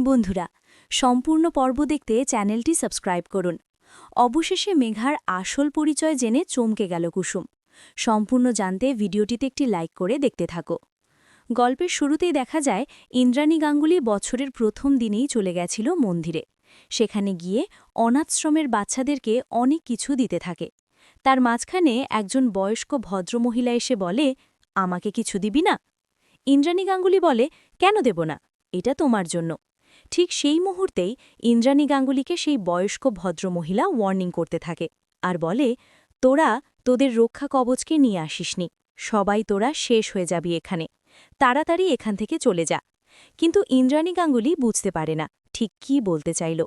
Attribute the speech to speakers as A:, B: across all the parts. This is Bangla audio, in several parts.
A: বন্ধুরা, সম্পূর্ণ পর্ব দেখতে চ্যানেলটি সাবস্ক্রাইব করুন। অবশেষে মেঘার আসল পরিচয় জেনে চমকে গেল কুসুম। সম্পূর্ণ জানতে ভিডিওটিতে একটি লাইক করে দেখতে থাকো। গল্পের শুরুতেই দেখা যায় ইন্দ্রাণী গাঙ্গুলি বছরের প্রথম দিনেই চলে গেছিল মন্দিরে। সেখানে গিয়ে অনাথশ্রমের বাচ্চাদেরকে অনেক কিছু দিতে থাকে। তার মাঝখানে একজন বয়স্ক ভদ্রমহিলা এসে বলে, আমাকে কিছু দিবি না? ইন্দ্রাণী গাঙ্গুলি বলে, কেন দেব না, এটা তোমার জন্য। ঠিক সেই মুহূর্তেই ইন্দ্রাণী গাঙ্গুলিকে সেই বয়স্ক ভদ্রমহিলা ওয়ার্নিং করতে থাকে আর বলে, তোরা তোদের রক্ষা কবচকে নিয়ে আসিসনি, সবাই তোরা শেষ হয়ে যাবি এখানে, তাড়াতাড়ি এখান থেকে চলে যা। কিন্তু ইন্দ্রাণী গাঙ্গুলি বুঝতে পারে না ঠিক কী বলতে চাইল।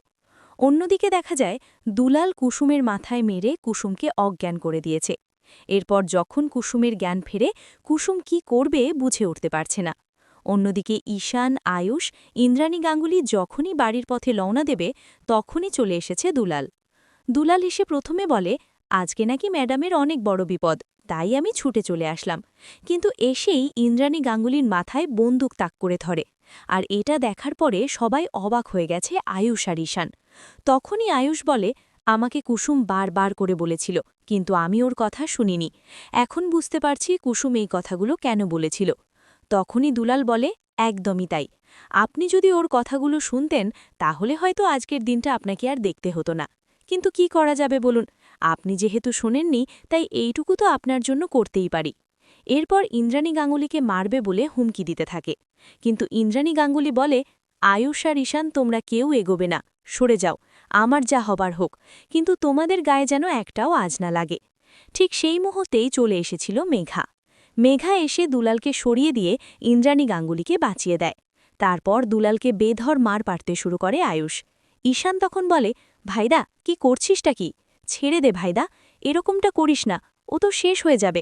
A: অন্যদিকে দেখা যায় দুলাল কুসুমের মাথায় মেরে কুসুমকে অজ্ঞান করে দিয়েছে। এরপর যখন কুসুমের জ্ঞান ফেরে, কুসুম কি করবে বুঝে উঠতে পারছে না। অন্যদিকে ঈশান, আয়ুষ, ইন্দ্রাণী গাঙ্গুলি যখনই বাড়ির পথে রওনা দেবে তখনই চলে এসেছে দুলাল। দুলাল এসে প্রথমে বলে, আজকে নাকি ম্যাডামের অনেক বড় বিপদ, তাই আমি ছুটে চলে আসলাম। কিন্তু এসেই ইন্দ্রাণী গাঙ্গুলির মাথায় বন্দুক তাক করে ধরে। আর এটা দেখার পরে সবাই অবাক হয়ে গেছে আয়ুষ আর ঈশান। তখনই আয়ুষ বলে, আমাকে কুসুম বারবার করে বলেছিল, কিন্তু আমি ওর কথা শুনিনি। এখন বুঝতে পারছি কুসুম এই কথাগুলো কেন বলেছিল। তখনই দুলাল বলে, একদমই তাই, আপনি যদি ওর কথাগুলো শুনতেন তাহলে হয়তো আজকের দিনটা আপনাকে আর দেখতে হতো না। কিন্তু কি করা যাবে বলুন, আপনি যেহেতু শোনেননি তাই এইটুকু তো আপনার জন্য করতেই পারি। এরপর ইন্দ্রাণী গাঙ্গুলিকে মারবে বলে হুমকি দিতে থাকে। কিন্তু ইন্দ্রাণী গাঙ্গুলি বলে, আয়ুষ আর ঈশান তোমরা কেউ এগোবে না, সরে যাও, আমার যা হবার হোক, কিন্তু তোমাদের গায়ে যেন একটাও আজ না লাগে। ঠিক সেই মুহূর্তেই চলে এসেছিল মেঘা। মেঘা এসে দুলালকে সরিয়ে দিয়ে ইন্দ্রাণী গাঙ্গুলিকে বাঁচিয়ে দেয়। তারপর দুলালকে বেধর মার পাড়তে শুরু করে আয়ুষ। ঈশান তখন বলে, ভাইদা কি করছিসটা কি, ছেড়ে দে ভাইদা, এরকমটা করিস না, ও তো শেষ হয়ে যাবে।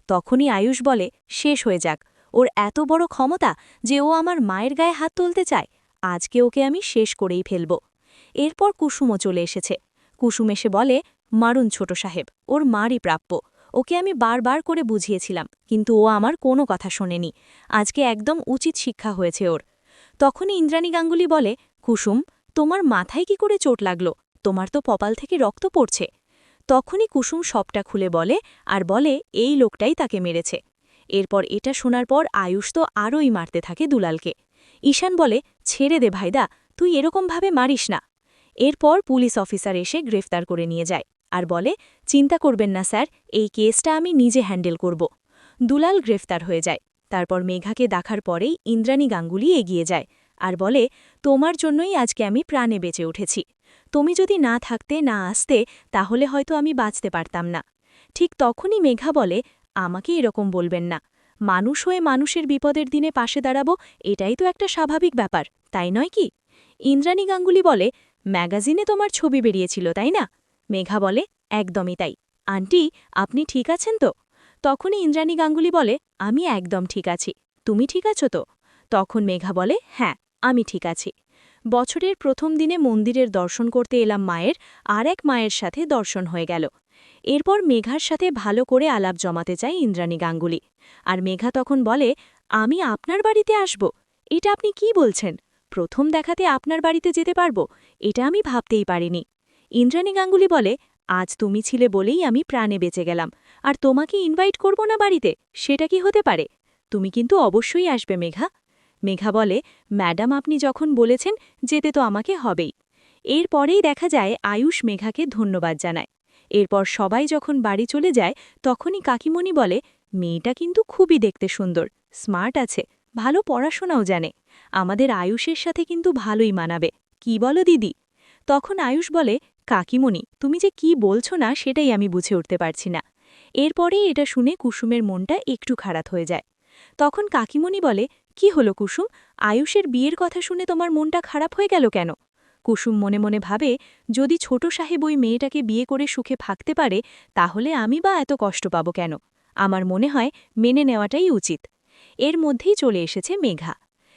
A: তখনই আয়ুষ বলে, শেষ হয়ে যাক, ওর এত বড় ক্ষমতা যে ও আমার মায়ের গায়ে হাত তুলতে চায়, আজকে ওকে আমি শেষ করেই ফেলব। এরপর কুসুমও চলে এসেছে। কুসুম এসে বলে, মারুন ছোট সাহেব, ওর মারই প্রাপ্য, ওকে আমি বারবার করে বুঝিয়েছিলাম কিন্তু ও আমার কোনো কথা শোনেনি, আজকে একদম উচিত শিক্ষা হয়েছে ওর। তখনই ইন্দ্রাণী গাঙ্গুলি বলে, কুসুম, তোমার মাথায় কি করে চোট লাগলো, তোমার তো কপাল থেকে রক্ত পড়ছে। তখনই কুসুম সবটা খুলে বলে আর বলে এই লোকটাই তাকে মেরেছে। এরপর এটা শোনার পর আয়ুষ তো আরোই মারতে থাকে দুলালকে। ঈশান বলে, ছেড়ে দে ভাইদা, তুই এরকমভাবে মারিস না। এরপর পুলিশ অফিসার এসে গ্রেফতার করে নিয়ে যায় আর বলে, চিন্তা করবেন না স্যার, এই কেসটা আমি নিজে হ্যান্ডেল করব। দুলাল গ্রেফতার হয়ে যায়। তারপর মেঘাকে দেখার পরেই ইন্দ্রাণী গাঙ্গুলি এগিয়ে যায় আর বলে, তোমার জন্যই আজকে আমি প্রাণে বেঁচে উঠেছি, তুমি যদি না থাকতে না আসতে তাহলে হয়তো আমি বাঁচতে পারতাম না। ঠিক তখনই মেঘা বলে, আমাকে এরকম বলবেন না, মানুষ হয়ে মানুষের বিপদের দিনে পাশে দাঁড়াবো, এটাই তো একটা স্বাভাবিক ব্যাপার, তাই নয় কি? ইন্দ্রাণী গাঙ্গুলি বলে, ম্যাগাজিনে তোমার ছবি বেরিয়েছিল তাই না? মেঘা বলে, একদমই তাই। আন্টি, আপনি ঠিক আছেন তো? তখনই ইন্দ্রাণী গাঙ্গুলি বলে, আমি একদম ঠিক আছি, তুমি ঠিক আছো তো? তখন মেঘা বলে, হ্যাঁ, আমি ঠিক আছি। বছরের প্রথম দিনে মন্দিরের দর্শন করতে এলাম মায়ের, আর এক মায়ের সাথে দর্শন হয়ে গেল। এরপর মেঘার সাথে ভালো করে আলাপ জমাতে চায় ইন্দ্রাণী গাঙ্গুলি। আর মেঘা তখন বলে, আমি আপনার বাড়িতে আসব, এটা আপনি কি বলছেন? প্রথম দেখাতে আপনার বাড়িতে যেতে পারবো, এটা আমি ভাবতেই পারিনি। ইন্দ্রাণী গাঙ্গুলি বলে, আজ তুমি ছিলে বলেই আমি প্রাণে বেঁচে গেলাম, আর তোমাকে ইনভাইট করব না বাড়িতে, সেটা কি হতে পারে? তুমি কিন্তু অবশ্যই আসবে মেঘা। মেঘা বলে, ম্যাডাম আপনি যখন বলেছেন যেতে তো আমাকে হবেই। এরপরেই দেখা যায় আয়ুষ মেঘাকে ধন্যবাদ জানায়। এরপর সবাই যখন বাড়ি চলে যায় তখনই কাকিমণি বলে, মেয়েটা কিন্তু খুবই দেখতে সুন্দর, স্মার্ট আছে, ভালো পড়াশোনাও জানে, আমাদের আয়ুষের সাথে কিন্তু ভালোই মানাবে, কি বলো দিদি? তখন আয়ুষ বলে, কাকিমণি তুমি যে কি বলছো না সেটাই আমি বুঝে উঠতে পারছি না। এরপরেই এটা শুনে কুসুমের মনটা একটু খারাপ হয়ে যায়। তখন কাকিমণি বলে, কি হলো কুসুম, আয়ুষের বিয়ের কথা শুনে তোমার মনটা খারাপ হয়ে গেল কেন? কুসুম মনে মনে ভাবে, যদি ছোট সাহেব ওই মেয়েটাকে বিয়ে করে সুখে থাকতে পারে তাহলে আমি বা এত কষ্ট পাবো কেন? আমার মনে হয় মেনে নেওয়াটাই উচিত। এর মধ্যেই চলে এসেছে মেঘা।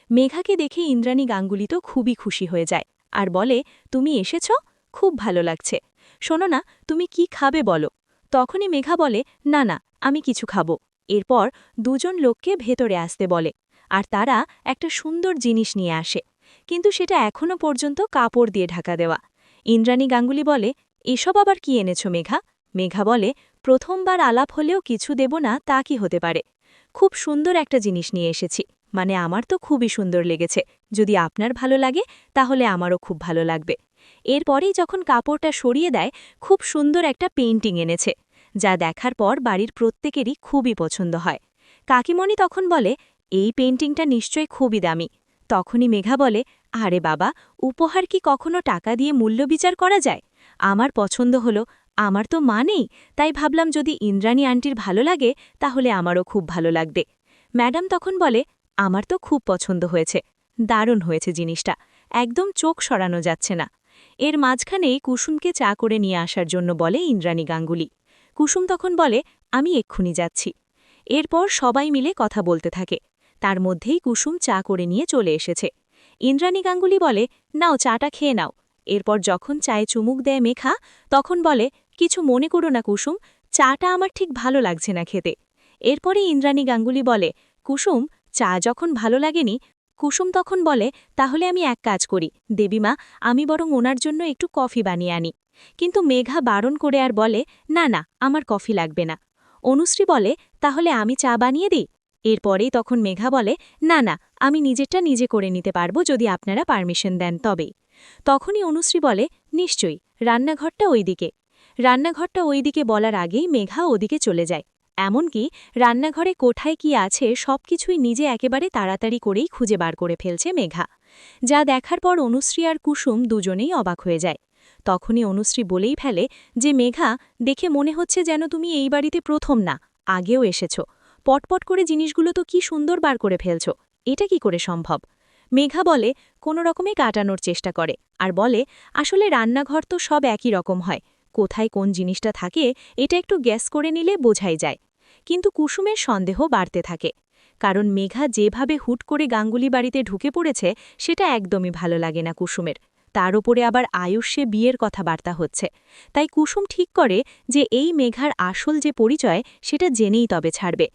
A: মেঘাকে দেখে ইন্দ্রাণী গাঙ্গুলি তো খুবই খুশি হয়ে যায় আর বলে, তুমি এসেছ, খুব ভালো লাগছে। শোনো না, তুমি কি খাবে বলো? তখনই মেঘা বলে, না না, আমি কিছু খাবো। এরপর দুজন লোককে ভেতরে আসতে বলে আর তারা একটা সুন্দর জিনিস নিয়ে আসে। কিন্তু সেটা এখনও পর্যন্ত কাপড় দিয়ে ঢাকা দেওয়া। ইন্দ্রাণী গাঙ্গুলি বলে, এসব আবার কি এনেছ মেঘা? মেঘা বলে, প্রথমবার আলাপ হলেও কিছু দেব না তা কি হতে পারে? খুব সুন্দর একটা জিনিস নিয়ে এসেছি, মানে আমার তো খুবই সুন্দর লেগেছে, যদি আপনার ভালো লাগে তাহলে আমারও খুব ভালো লাগবে। এরপরেই যখন কাপড়টা সরিয়ে দেয়, খুব সুন্দর একটা পেইন্টিং এনেছে, যা দেখার পর বাড়ির প্রত্যেকেরই খুবই পছন্দ হয়। কাকিমণি তখন বলে, এই পেইন্টিংটা নিশ্চয়ই খুবই দামি। তখনই মেঘা বলে, আরে বাবা, উপহার কি কখনো টাকা দিয়ে মূল্যবিচার করা যায়? আমার পছন্দ হলো, আমার তো মা নেই, তাই ভাবলাম যদি ইন্দ্রাণী আন্টির ভালো লাগে তাহলে আমারও খুব ভালো লাগবে। ম্যাডাম তখন বলে, আমার তো খুব পছন্দ হয়েছে, দারুণ হয়েছে জিনিসটা, একদম চোখ সরানো যাচ্ছে না। এর মাঝখানেই কুসুমকে চা করে নিয়ে আসার জন্য বলে ইন্দ্রাণী গাঙ্গুলি। কুসুম তখন বলে, আমি এক্ষুনি যাচ্ছি। এরপর সবাই মিলে কথা বলতে থাকে, তার মধ্যেই কুসুম চা করে নিয়ে চলে এসেছে। ইন্দ্রাণী গাঙ্গুলি বলে, নাও চাটা খেয়ে নাও। এরপর যখন চায়ে চুমুক দেয় মেঘা, তখন বলে, কিছু মনে করো না কুসুম, চাটা আমার ঠিক ভালো লাগছে না খেতে। এরপরে ইন্দ্রাণী গাঙ্গুলি বলে, কুসুম, চা যখন ভালো লাগেনি। কুসুম তখন বলে, তাহলে আমি এক কাজ করি দেবীমা, আমি বরং ওনার জন্য একটু কফি বানিয়ে আনি। কিন্তু মেঘা বারণ করে আর বলে, না না, আমার কফি লাগবে না। অনুশ্রী বলে, তাহলে আমি চা বানিয়ে দিই। এরপরেই তখন মেঘা বলে, না না, আমি নিজেরটা নিজে করে নিতে পারবো যদি আপনারা পারমিশন দেন তবেই। তখনই অনুশ্রী বলে, নিশ্চয়ই, রান্নাঘরটা ওইদিকে। রান্নাঘরটা ওইদিকে বলার আগেই মেঘা ওদিকে চলে যায়। এমনকি রান্নাঘরে কোঠায় কি আছে সবকিছুই নিজে একেবারে তাড়াতাড়ি করেই খুঁজে বার করে ফেলছে মেঘা, যা দেখার পর অনুশ্রী আর কুসুম দুজনেই অবাক হয়ে যায়। তখনই অনুশ্রী বলেই ফেলে যে, মেঘা, দেখে মনে হচ্ছে যেন তুমি এই বাড়িতে প্রথম না, আগেও এসেছ। পটপট করে জিনিসগুলো তো কি সুন্দর বার করে ফেলছ, এটা কি করে সম্ভব? মেঘা বলে, কোনো রকমে কাটানোর চেষ্টা করে, আর বলে, আসলে রান্নাঘর তো সব একই রকম হয়, কোথায় কোন জিনিসটা থাকে এটা একটু গ্যাস করে নিলে বোঝাই যায়। কিন্তু কুসুমের সন্দেহ বাড়তে থাকে, কারণ মেঘা যেভাবে হুট করে গাঙ্গুলি বাড়িতে ঢুকে পড়েছে সেটা একদমই ভালো লাগে না কুসুমের। তার উপরে আবার আয়ুষ্যে বিয়ের কথাবার্তা হচ্ছে, তাই কুসুম ঠিক করে যে এই মেঘার আসল যে পরিচয় সেটা জেনেই তবে ছাড়বে।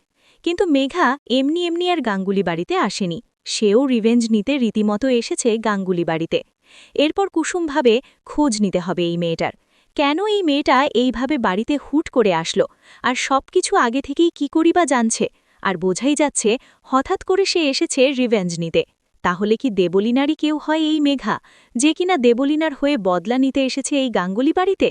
A: কিন্তু মেঘা এমনি এমনি আর গাঙ্গুলি বাড়িতে আসেনি, সেও রিভেঞ্জ নিতে রীতিমতো এসেছে গাঙ্গুলি বাড়িতে। এরপর কুসুম ভাবে খোঁজ নিতে হবে এই মেয়েটার, কেন এই মেয়েটা এইভাবে বাড়িতে হুট করে আসলো, আর সবকিছু আগে থেকেই কি করি বা জানছে, আর বোঝাই যাচ্ছে হঠাৎ করে সে এসেছে রিভেঞ্জ নিতে। তাহলে কি দেবলীনারই কেউ হয় এই মেঘা, যে কিনা দেবলীনার হয়ে বদলা নিতে এসেছে এই গাঙ্গুলি বাড়িতে?